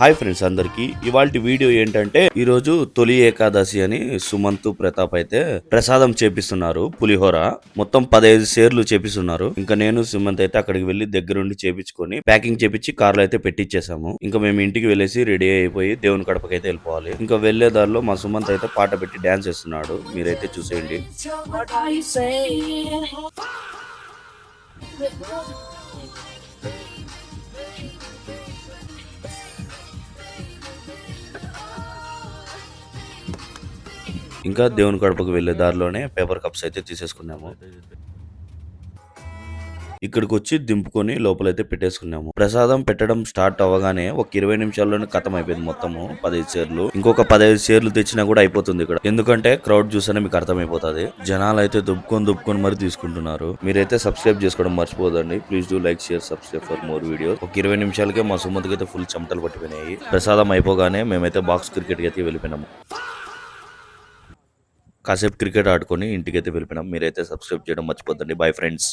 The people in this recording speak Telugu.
హాయ్ ఫ్రెండ్స్ అందరికి ఇవాల్టి వీడియో ఏంటంటే ఈ రోజు తొలి ఏకాదశి అని సుమంత్ ప్రతాప్ అయితే ప్రసాదం చేపిస్తున్నారు. పులిహోర మొత్తం 15 షేర్లు చేపిస్తున్నారు. ఇంకా నేను సుమంత్ అయితే అక్కడికి వెళ్లి దగ్గరుండి చేపించుకొని ప్యాకింగ్ చేపించి కార్లో అయితే పెట్టించేసాము. ఇంకా మేము ఇంటికి వెళ్ళేసి రెడీ అయిపోయి దేవుని కడపకి అయితే వెళ్ళిపోవాలి. ఇంకా వెళ్లే దారిలో మా సుమంత్ అయితే పాట పెట్టి డాన్స్ చేస్తున్నాడు. మీరైతే చూసేయండి. ఇంకా దేవుని కడపకు వెళ్లే దారిలోనే పేపర్ కప్స్ అయితే తీసేసుకున్నాము. ఇక్కడికి వచ్చి దింపుకొని లోపలైతే పెట్టేసుకున్నాము. ప్రసాదం పెట్టడం స్టార్ట్ అవ్వగానే ఒక 20 నిమిషాల్లోనే ఖతం అయిపోయింది మొత్తము 15 షేర్లు. ఇంకొక 15 షేర్లు తెచ్చినా కూడా అయిపోతుంది ఇక్కడ. ఎందుకంటే క్రౌడ్ చూస్తేనే మీకు అర్థమైపోతుంది. జనాలు అయితే దుబ్బుకొని మరి తీసుకుంటున్నారు. మీరైతే సబ్స్క్రైబ్ చేసుకోవడం మర్చిపోదండి. Please do like share subscribe for more videos. ఒక 20 నిమిషాలకే మా సుమంత్కి అయితే ఫుల్ చెమటలు పట్టిపోయినాయి. ప్రసాదం అయిపోగానే మేమైతే బాక్స్ క్రికెట్ కి అయితే వెళ్ళిపోయినాము. కాసేపు క్రికెట్ ఆడుకొని ఇంటికైతే వెళ్ళిపోయినాం. మీరైతే సబ్స్క్రైబ్ చేయడం మర్చిపోద్దండి. Bye friends.